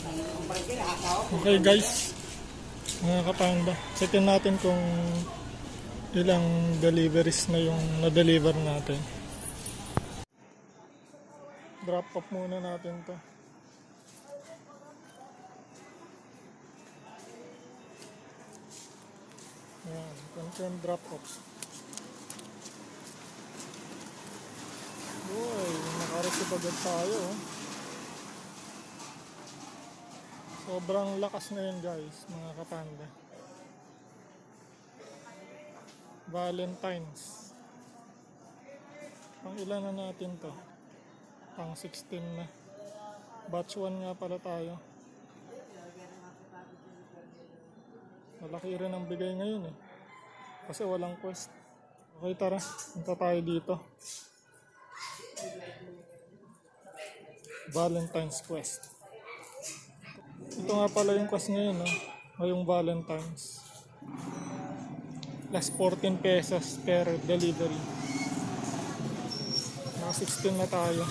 Okay guys, mga kapanda, checkin natin kung ilang deliveries na yung na-deliver natin. Drop off muna natin to. Ayan, confirm drop off. Uy, nakareceive agad tayo. Sobrang lakas na yun guys, mga kapanda. Valentine's. Pang ilan na natin to? Pang 16 na. Batch 1 nga pala tayo. Malaki rin ang bigay ngayon eh. Kasi walang quest. Okay, tara. Punta tayo dito. Valentine's quest. Ito nga pala yung quest ngayon, no? O yung Valentine's. Plus 14 pesos per delivery. Mga 16 na tayo.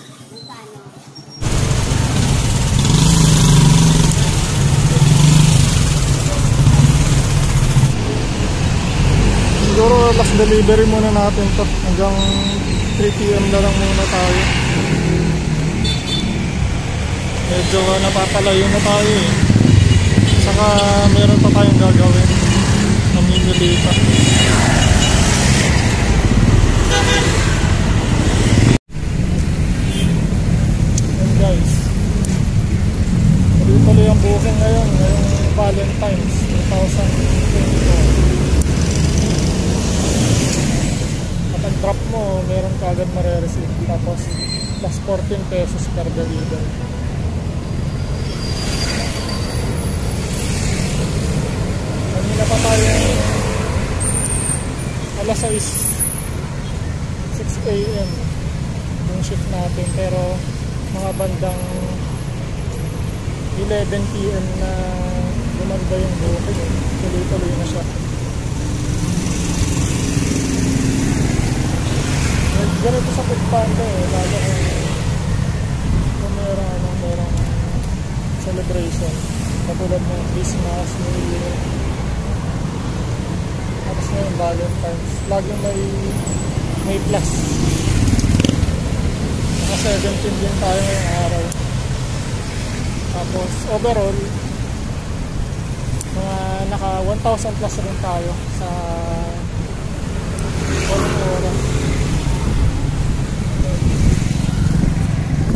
Siguro last delivery muna natin to. Hanggang 3 PM na lang muna tayo. Medyo napapalayo na tayo eh. Saka meron pa tayong gagawin. Namimili pa. Yan guys. Tuloy-tuloy ang booking ngayon. Ngayong Valentine's 2024. Kapag drop mo, meron ka agad mare-receive. Tapos plus 14 pesos per delivery. Kanina pa tayo alas 6 AM yung shift natin, pero mga bandang 11 PM na gumanda yung booking. Tuloy-tuloy na siya. Ganito sa Foodpanda eh, lalo kung merong celebration katulad ng Christmas, New Year, tapos ngayon Valentine's, laging may plus. Naka 17 din tayo ngayong araw. Tapos overall mga naka 1,000 plus rin tayo sa walong oras.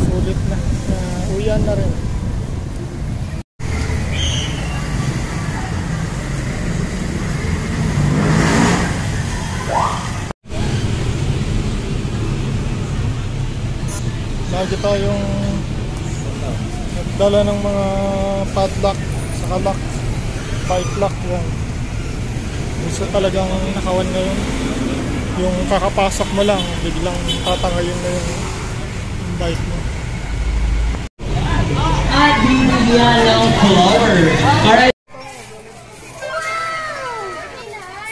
Sulit na, uyan na rin. Lagi tayong nagdala ng mga padlock, saka lock, bike lock yan. Gusto talagang nakawan ngayon. Yung kakapasok mo lang, biglang tatangayin na yung bike mo. Yellow color. Alright.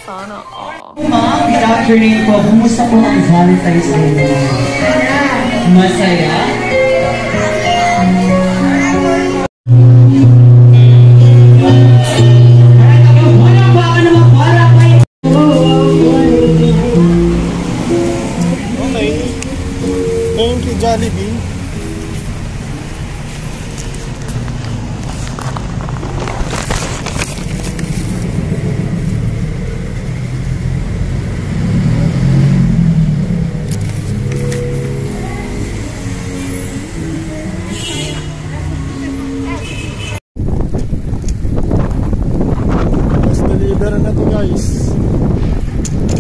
Sana all. Ma'am, good afternoon po. Kumusta po ang Valentine's Day mo? Masaya? Okay. Thank you, Jollibee. Deliver na to guys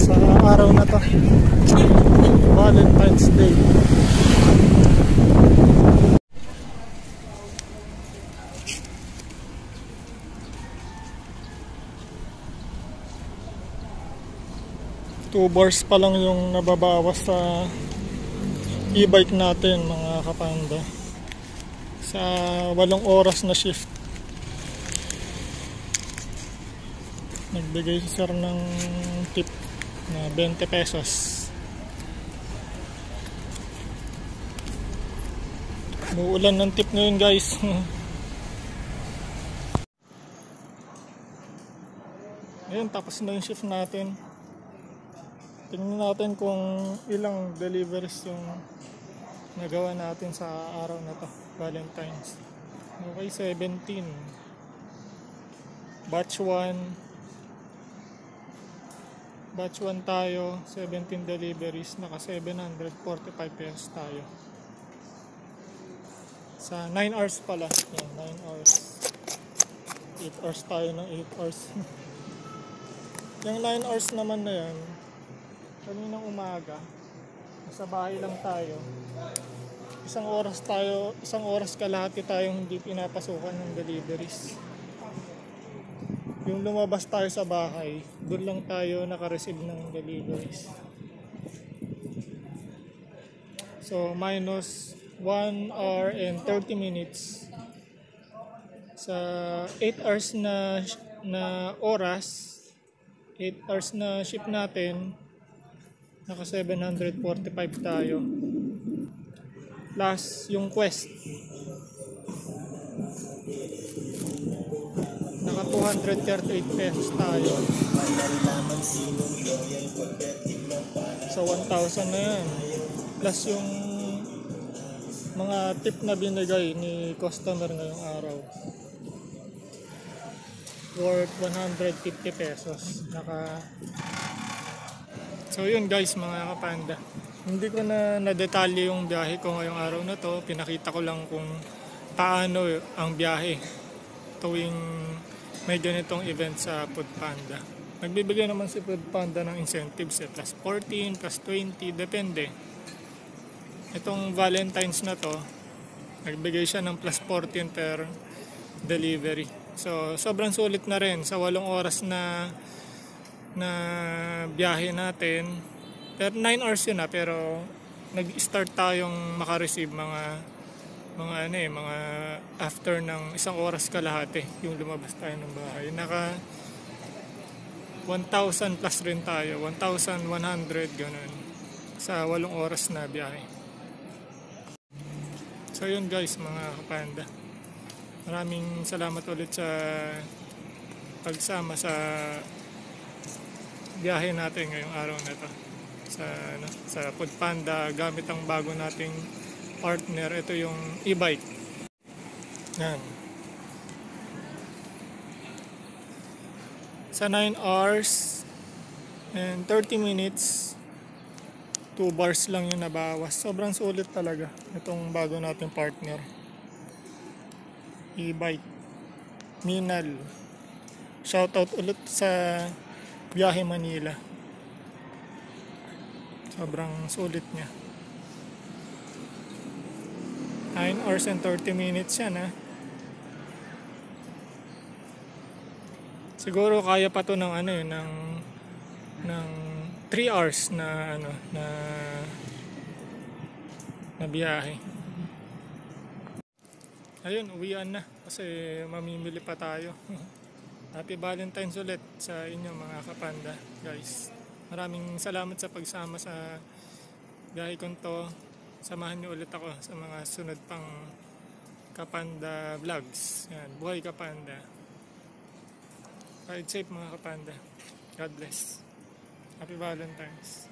sa araw na to, Valentine's Day. Two bars pa lang yung nababawas sa e-bike natin mga kapanda sa 8 oras na shift. Nagbigay si sir ng tip na 20 pesos. Muulan ng tip ngayon guys. Ayun, tapos na yung shift natin. Tingnan natin kung ilang deliveries yung nagawa natin sa araw na to, Valentine's. Okay, 17. Batch 1 tayo, 17 deliveries, naka 745 pesos tayo. Sa 9 hours pala. Yan, 9 hours. 8 hours tayo ng 8 hours. Yung 9 hours naman na yan, kaninang umaga, nasa bahay lang tayo. Isang oras kalahati tayong hindi pinapasukan ng deliveries. Yung lumabas tayo sa bahay, doon lang tayo naka-receive ng deliveries. So, minus 1 hour and 30 minutes. Sa 8 hours na oras, 8 hours na shift natin, naka 745 tayo. Plus yung quest, naka 238 pesos tayo. So 1,000 na yan. Plus yung mga tip na binigay ni customer ngayong araw, worth 150 pesos. So yun guys, mga kapanda, hindi ko na nadetalye yung biyahe ko ngayong araw na to. Pinakita ko lang kung paano ang biyahe tuwing may ganitong event sa Foodpanda. Nagbibigay naman si Foodpanda ng incentives, plus 14, plus 20, depende. Itong Valentine's na to, nagbigay siya ng plus 14 per delivery. So sobrang sulit na rin sa 8 oras na biyahe natin. Pero 9 hours yun na, pero nag-start tayong maka-receive mga after ng 1 oras kalahati yung lumabas tayo ng bahay. Naka 1,000 plus rin tayo, 1,100 ganun sa 8 oras na biyahe. So yun guys, mga kapanda, maraming salamat ulit sa pagsama sa biyahe natin ngayong araw na to sa Foodpanda gamit ang bago nating partner. Ito yung e-bike. Yan. Sa 9 hours and 30 minutes, 2 bars lang yung nabawas. Sobrang sulit talaga itong bago nating partner. E-bike. Minal. Shoutout ulit sa Biyahe Manila. Sobrang sulit niya. 9 hours and 30 minutes yan, ha. Siguro kaya pa to ng ng 3 hours na biyahe. Ayun, uwian na kasi mamimili pa tayo. Happy Valentine's ulit sa inyo, mga kapanda, guys. Maraming salamat sa pagsama sa biyahe ko to. Samahan niyo ulit ako sa mga sunod pang Kapanda vlogs. Yan, buhay Kapanda. Ride safe, mga kapanda. God bless. Happy Valentine's.